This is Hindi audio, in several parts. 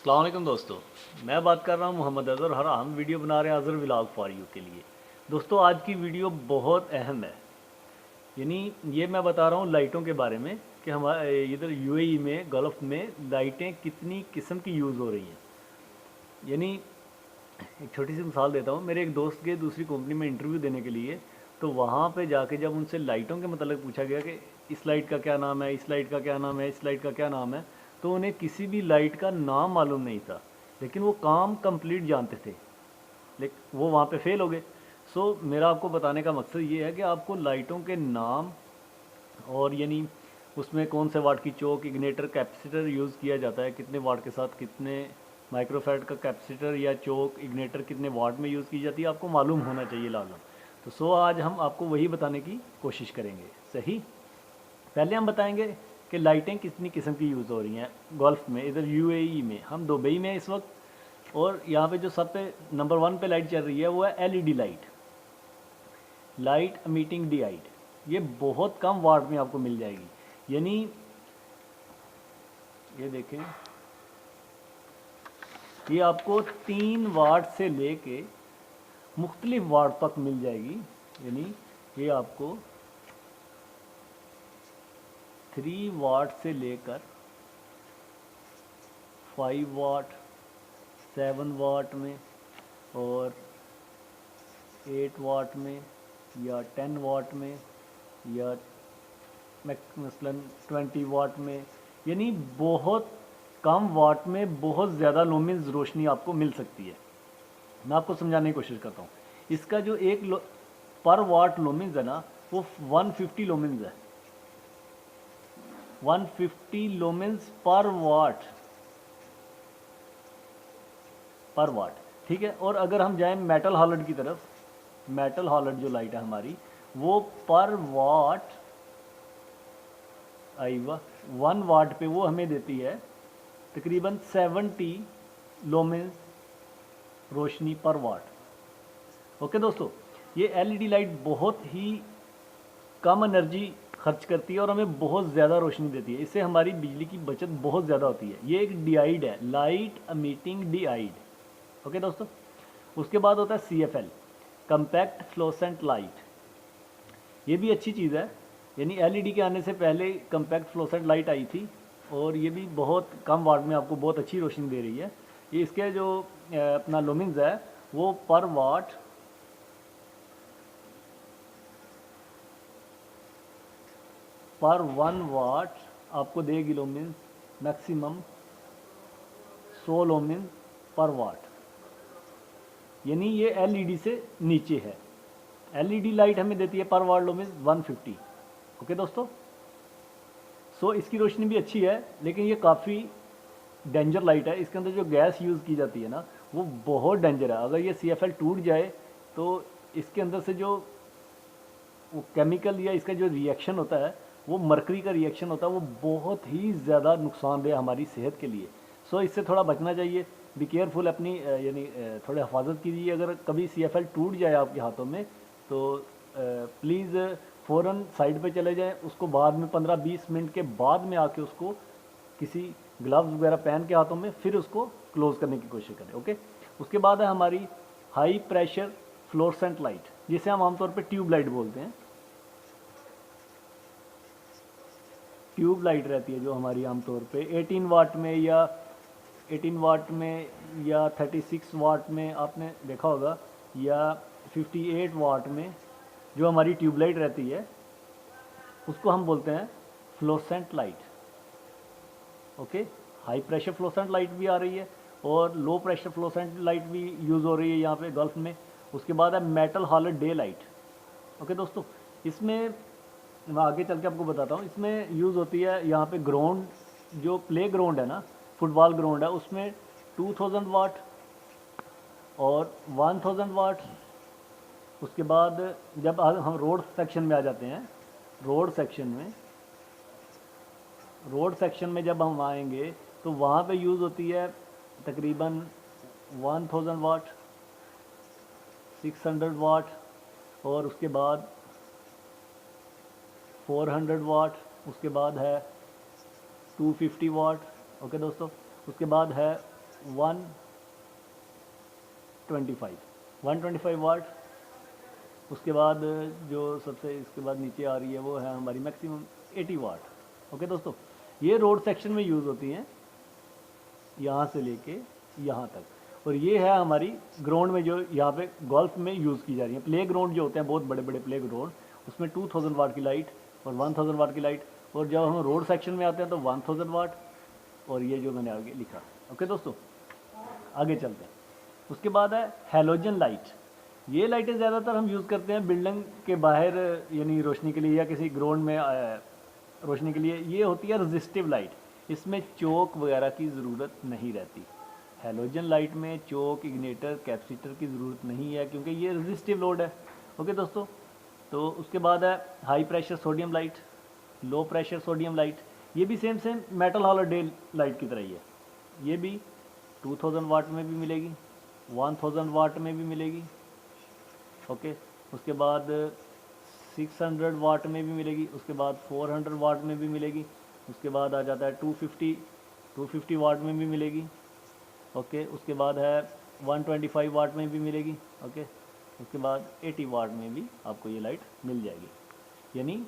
अस्सलाम वालेकुम दोस्तों। मैं बात कर रहा हूँ मोहम्मद अज़हर। हर हम वीडियो बना रहे हैं अज़हर व्लॉग फॉर यू के लिए। दोस्तों आज की वीडियो बहुत अहम है। यानी ये मैं बता रहा हूँ लाइटों के बारे में कि हमारे इधर यूएई में गल्फ़ में लाइटें कितनी किस्म की यूज़ हो रही हैं। यानी एक छोटी सी मिसाल देता हूँ। मेरे एक दोस्त के दूसरी कंपनी में इंटरव्यू देने के लिए, तो वहाँ पे जाके जब उनसे लाइटों के मतलब पूछा गया कि इस लाइट का क्या नाम है, इस लाइट का क्या नाम है, इस लाइट का क्या नाम है, तो उन्हें किसी भी लाइट का नाम मालूम नहीं था, लेकिन वो काम कंप्लीट जानते थे। लेकिन वो वहाँ पे फेल हो गए। सो मेरा आपको बताने का मकसद ये है कि आपको लाइटों के नाम और यानी उसमें कौन से वाट की चौक, इग्नेटर, कैपेसिटर यूज़ किया जाता है, कितने वाट के साथ कितने माइक्रोफैराड का कैपेसिटर या चौक, इग्नेटर कितने वाट में यूज़ की जाती है, आपको मालूम होना चाहिए लाजम। तो आज हम आपको वही बताने की कोशिश करेंगे। सही, पहले हम बताएंगे कि लाइटें कितनी किस्म की यूज़ हो रही हैं गल्फ़ में। इधर यूएई में, हम दुबई में इस वक्त, और यहाँ पे जो सब पे नंबर 1 पे लाइट चल रही है वो है LED light, light emitting diode. ये बहुत कम वाट में आपको मिल जाएगी। यानी ये देखें, ये आपको 3 वाट से लेके मुख्तलिफ वाट तक मिल जाएगी। यानी ये आपको 3 वाट से लेकर 5 वाट, 7 वाट में और 8 वाट में या 10 वाट में या मसलन 20 वाट में, यानी बहुत कम वाट में बहुत ज़्यादा लुमिन्स रोशनी आपको मिल सकती है। मैं आपको समझाने की कोशिश करता हूँ। इसका जो पर वाट लुमिन्स है ना, वो 150 लुमिन्स है। 150 लुमिन्स पर वाट, ठीक है। और अगर हम जाएं मेटल हॉलड की तरफ, मेटल हॉलड जो लाइट है हमारी, वो पर वाट आई 1 वाट पे वो हमें देती है तकरीबन 70 लोमेंस रोशनी पर वाट। ओके दोस्तों, ये एलईडी लाइट बहुत ही कम एनर्जी खर्च करती है और हमें बहुत ज़्यादा रोशनी देती है। इससे हमारी बिजली की बचत बहुत ज़्यादा होती है। ये एक डायोड है, लाइट एमिटिंग डायोड। ओके दोस्तों, उसके बाद होता है CFL, कम्पैक्ट फ्लोसेंट लाइट। ये भी अच्छी चीज़ है। यानी एलईडी के आने से पहले कम्पैक्ट फ्लोसेंट लाइट आई थी और ये भी बहुत कम वाट में आपको बहुत अच्छी रोशनी दे रही है। ये इसके जो अपना लुमिन्स है वो पर वाट पर 1 वाट आपको देगी लुमिन्स मैक्सिमम 100 लुमिन पर वाट। यानी ये एलईडी से नीचे है। एलईडी लाइट हमें देती है पर वाट लुमिन्स 150। ओके दोस्तों, इसकी रोशनी भी अच्छी है, लेकिन ये काफ़ी डेंजर लाइट है। इसके अंदर जो गैस यूज़ की जाती है ना, वो बहुत डेंजर है। अगर ये CFL टूट जाए तो इसके अंदर से जो वो केमिकल या इसका जो रिएक्शन होता है, वो मरकरी का रिएक्शन होता है, वो बहुत ही ज़्यादा नुकसानदेह हमारी सेहत के लिए। इससे थोड़ा बचना चाहिए। बी केयरफुल, अपनी यानी थोड़ी हिफाजत कीजिए। अगर कभी CFL टूट जाए आपके हाथों में तो प्लीज़ फ़ौरन साइड पे चले जाएं। उसको बाद में 15-20 मिनट के बाद में आके उसको किसी ग्लव्स वगैरह पहन के हाथों में फिर उसको क्लोज़ करने की कोशिश करें। ओके, उसके बाद है हमारी हाई प्रेशर फ्लोरेसेंट लाइट, जिसे हम आमतौर पे ट्यूब लाइट बोलते हैं। ट्यूब लाइट रहती है जो हमारी आमतौर पे 18 वाट में या 36 वाट में आपने देखा होगा, या 58 वाट में जो हमारी ट्यूबलाइट रहती है, उसको हम बोलते हैं fluorescent light. Okay, high pressure fluorescent light भी आ रही है और लो प्रेशर फ्लोसेंट लाइट भी यूज़ हो रही है यहाँ पे गल्फ़ में। उसके बाद है मेटल हॉलड डे लाइट। ओके दोस्तों, इसमें मैं आगे चल के आपको बताता हूँ। इसमें यूज़ होती है यहाँ पे ग्राउंड, जो प्ले ग्राउंड है ना, फुटबॉल ग्राउंड है, उसमें 2000 वाट और 1000 वाट। उसके बाद जब हम रोड सेक्शन में आ जाते हैं, रोड सेक्शन में जब हम आएंगे तो वहाँ पे यूज़ होती है तकरीबन 1000 वाट, 600 वाट और उसके बाद 400 वाट। उसके बाद है 250 वाट। ओके दोस्तों, उसके बाद है 125 वाट। उसके बाद जो सबसे इसके बाद नीचे आ रही है वो है हमारी मैक्सिमम 80 वाट। ओके दोस्तों, ये रोड सेक्शन में यूज़ होती हैं यहाँ से लेके यहाँ तक। और ये है हमारी ग्राउंड में जो यहाँ पे गोल्फ में यूज़ की जा रही है। प्ले ग्राउंड जो होते हैं बहुत बड़े बड़े प्ले ग्राउंड, उसमें 2000 वाट की लाइट और 1000 वाट की लाइट। और जब हम रोड सेक्शन में आते हैं तो 1000 वाट। और ये जो मैंने आगे लिखा। ओके दोस्तों, आगे चलते हैं। उसके बाद है हेलोजन लाइट। ये लाइटें ज़्यादातर हम यूज़ करते हैं बिल्डिंग के बाहर यानी रोशनी के लिए, या किसी ग्राउंड में रोशनी के लिए। ये होती है रेजिस्टिव लाइट, इसमें चौक वगैरह की ज़रूरत नहीं रहती। हेलोजन लाइट में चौक, इग्नेटर, कैपेसिटर की ज़रूरत नहीं है क्योंकि ये रेजिस्टिव लोड है। ओके दोस्तों, तो उसके बाद है high pressure sodium light, low pressure sodium light. ये भी सेम मेटल हॉलोडे लाइट की तरह ही है। ये भी 2000 वाट में भी मिलेगी, 1000 वाट में भी मिलेगी। ओके, उसके बाद 600 वाट में भी मिलेगी, उसके बाद 400 वाट में भी मिलेगी, उसके बाद आ जाता है 250 वाट में भी मिलेगी। ओके, उसके बाद है 125 वाट में भी मिलेगी। ओके, उसके बाद 80 वाट में भी आपको ये लाइट मिल जाएगी। यानी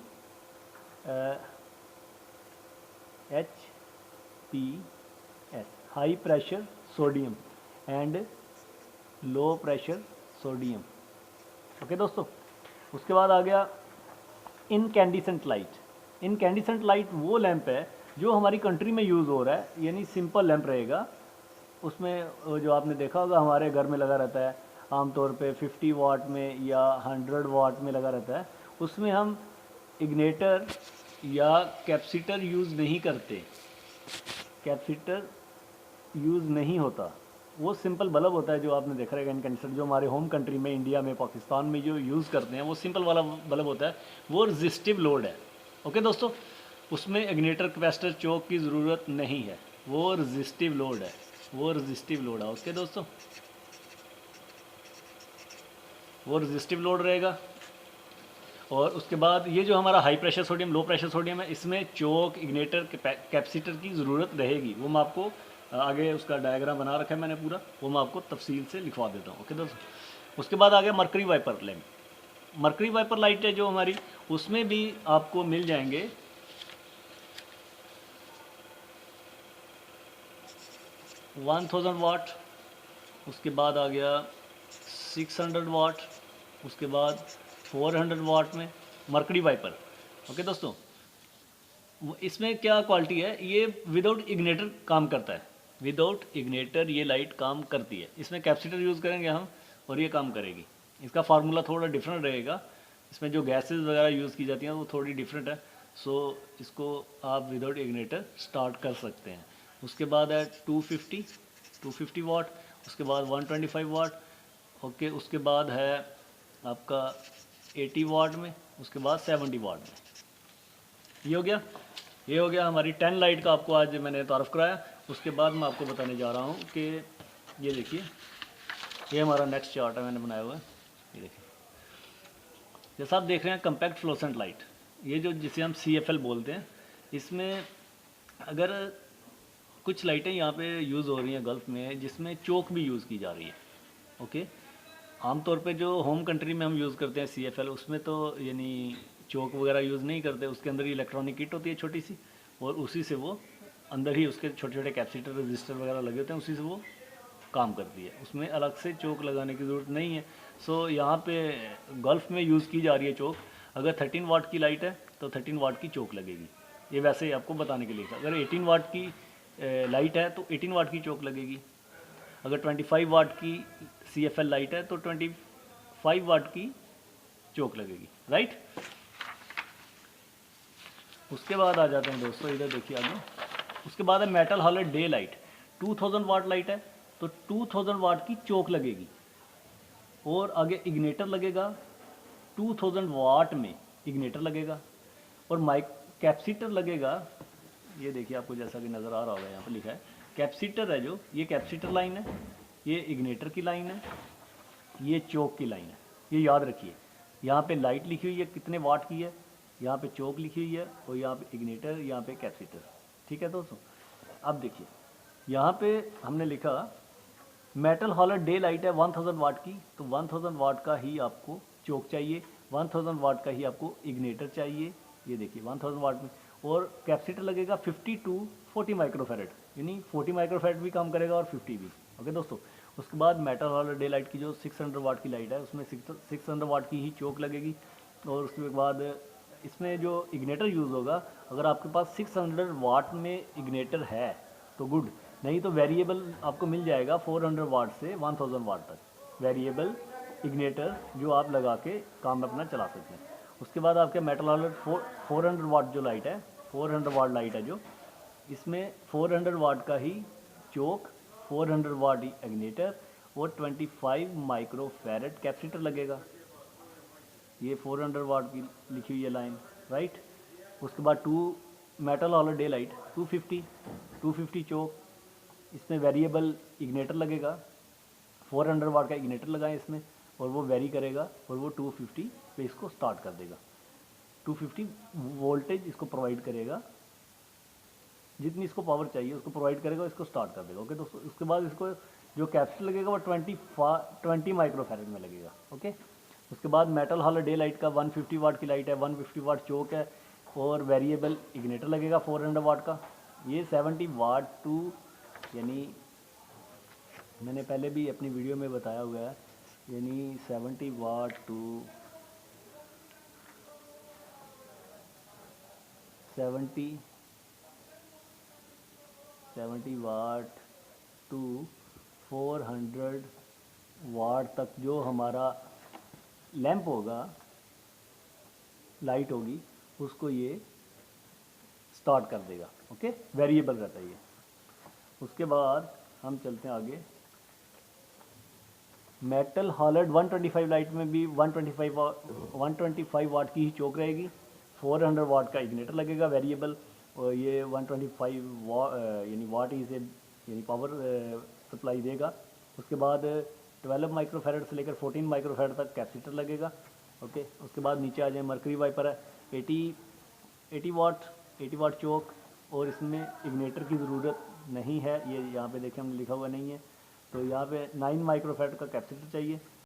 HPS high pressure sodium and low pressure sodium. Okay दोस्तों, उसके बाद आ गया इनकैंडिसेंट लाइट। इनकैंडिसेंट लाइट वो लैंप है जो हमारी कंट्री में यूज़ हो रहा है, यानी सिंपल लैंप रहेगा। उसमें जो आपने देखा होगा हमारे घर में लगा रहता है आमतौर पे 50 वाट में या 100 वाट में लगा रहता है। उसमें हम इग्नेटर या कैपेसिटर यूज़ नहीं करते, कैपेसिटर यूज़ नहीं होता। वो सिंपल बल्ब होता है जो आपने देखा रहेगा इनकैंडिसेंट, जो हमारे होम कंट्री में इंडिया में पाकिस्तान में जो यूज़ करते हैं वो सिंपल वाला बल्ब होता है। वो रेजिस्टिव लोड है। ओके दोस्तों, उसमें इग्नेटर, कैपेसिटर, चौक की ज़रूरत नहीं है। वो रेजिस्टिव लोड है, वो रेजिस्टिव लोड है। ओके दोस्तों, वो रेजिस्टिव लोड रहेगा। और उसके बाद ये जो हमारा high pressure sodium, low pressure sodium है, इसमें चौक, इग्नेटर, कैपेसिटर की ज़रूरत रहेगी। वो मैं आपको आगे उसका डायग्राम बना रखा है मैंने पूरा, वो मैं आपको तफसील से लिखवा देता हूँ। ओके दोस्तों, उसके बाद आ गया mercury vapour lamp. Mercury vapour light है जो हमारी, उसमें भी आपको मिल जाएंगे 1000 वाट। उसके बाद आ गया 600 वाट। उसके बाद 400 वाट में मरकरी वाइपर। ओके दोस्तों, इसमें क्या क्वालिटी है, ये विदाउट इग्नेटर काम करता है। विदाउट इग्नेटर ये लाइट काम करती है। इसमें कैपेसिटर यूज़ करेंगे हम और ये काम करेगी। इसका फार्मूला थोड़ा डिफरेंट रहेगा, इसमें जो गैसेस वगैरह यूज़ की जाती हैं वो थोड़ी डिफरेंट है। सो इसको आप विदाउट इग्नेटर स्टार्ट कर सकते हैं। उसके बाद है 250 वाट। उसके बाद 125 वाट। ओके, उसके बाद है आपका 80 वाट में। उसके बाद 70 वाट में। ये हो गया, ये हो गया हमारी 10 लाइट का आपको आज मैंने तारफ़ कराया। उसके बाद मैं आपको बताने जा रहा हूँ कि ये देखिए, ये हमारा नेक्स्ट चार्ट है मैंने बनाया हुआ है। ये देखिए, जैसा आप देख रहे हैं कम्पैक्ट फ्लोसेंट लाइट, ये जो जिसे हम CFL बोलते हैं, इसमें अगर कुछ लाइटें यहाँ पे यूज़ हो रही हैं गल्फ़ में जिसमें चौक भी यूज़ की जा रही है। ओके, आमतौर पे जो होम कंट्री में हम यूज़ करते हैं CFL, उसमें तो यानी चौक वगैरह यूज़ नहीं करते। उसके अंदर ही इलेक्ट्रॉनिक किट होती है छोटी सी, और उसी से वो अंदर ही उसके छोटे छोटे कैपेसिटर, रजिस्टर वगैरह लगे होते हैं, उसी से वो काम करती है। उसमें अलग से चौक लगाने की ज़रूरत नहीं है। सो यहाँ पे गल्फ़ में यूज़ की जा रही है चौक। अगर 13 वाट की लाइट है तो 13 वाट की चौक लगेगी। ये वैसे ही आपको बताने के लिए था। अगर 18 वाट की लाइट है तो 18 वाट की चौक लगेगी। अगर 25 वाट की CFL लाइट है तो 25 वाट की चौक लगेगी, राइट। उसके बाद आ जाते हैं दोस्तों, इधर देखिए आगे। उसके बाद है मेटल हॉलिड डे लाइट। 2000 वाट लाइट है तो 2000 वाट की चौक लगेगी। और आगे इग्नेटर लगेगा, 2000 वाट में इग्नेटर लगेगा। और माइक कैपेसिटर लगेगा, ये देखिए आपको जैसा कि नज़र आ रहा होगा यहाँ पर लिखा है कैपेसिटर है जो, ये कैपेसिटर लाइन है, ये इग्नेटर की लाइन है, ये चौक की लाइन है। ये याद रखिए, यहाँ पे लाइट लिखी हुई है कितने वाट की है, यहाँ पे चौक लिखी हुई है, और यहाँ पे इग्नेटर, यहाँ पे कैपेसिटर। ठीक है दोस्तों, अब देखिए यहाँ पे हमने लिखा मेटल हॉलर डे लाइट है 1000 वाट की, तो 1000 वाट का ही आपको चोक चाहिए, 1000 वाट का ही आपको इग्नेटर चाहिए। ये देखिए 1000 वाट में, और कैपेसिटर लगेगा 50 टू 40 माइक्रोफेरेड, यानी 40 माइक्रोफेरेड भी काम करेगा और 50 भी। ओके दोस्तों, उसके बाद मेटल हॉलर डे लाइट की जो 600 वाट की लाइट है उसमें 600 वाट की ही चोक लगेगी। और उसके बाद इसमें जो इग्नेटर यूज़ होगा, अगर आपके पास 600 वाट में इग्नेटर है तो गुड, नहीं तो वेरिएबल आपको मिल जाएगा 400 वाट से 1000 वाट तक, वेरिएबल इग्नेटर जो आप लगा के काम अपना चला सकते हैं। उसके बाद आपके मेटल हॉलर 400 वाट जो लाइट है, 400 वाट लाइट है जो, इसमें 400 वाट का ही चोक, 400 वाट ही इग्नेटर और 25 माइक्रोफैरेड कैपेसिटर लगेगा। ये 400 वाट की लिखी हुई है लाइन, राइट। उसके बाद मेटल हॉलर डे लाइट 250 चोक, इसमें वेरिएबल इग्नेटर लगेगा, 400 वाट का इग्नेटर लगाएं इसमें, और वो वेरी करेगा और वो 250 पे इसको स्टार्ट कर देगा। 250 वोल्टेज इसको प्रोवाइड करेगा, जितनी इसको पावर चाहिए उसको प्रोवाइड करेगा, इसको स्टार्ट कर देगा। ओके दोस्तों, उसके बाद इसको जो कैपेसिटर लगेगा वो 20 माइक्रोफैरेड में लगेगा। ओके, उसके बाद मेटल हॉलर डे लाइट का 150 वाट की लाइट है, 150 वाट चोक है और वेरिएबल इग्नेटर लगेगा 400 वाट का। ये 70 वाट टू, यानी मैंने पहले भी अपनी वीडियो में बताया हुआ है, यानी 70 वाट टू 70 वाट टू 400 वाट तक जो हमारा लैंप होगा, लाइट होगी, उसको ये स्टार्ट कर देगा। ओके, वेरिएबल रहता है ये। उसके बाद हम चलते हैं आगे। मेटल हॉलर्ड 125 लाइट में भी 125 वाट की ही चोक रहेगी, 400 वाट का इग्नेटर लगेगा वेरिएबल, और ये 125 यानी वाट ही से यानी पावर सप्लाई देगा। उसके बाद 12 माइक्रोफैरेड से लेकर 14 माइक्रोफैरेड तक कैपेसिटर लगेगा। ओके, उसके बाद नीचे आ जाए, मर्करी वाइपर है 80 वाट चोक, और इसमें इग्नेटर की ज़रूरत नहीं है, ये यहाँ पे देखें हमने लिखा हुआ नहीं है, तो यहाँ पे 9 माइक्रोफैरेड का कैपेसिटर चाहिए।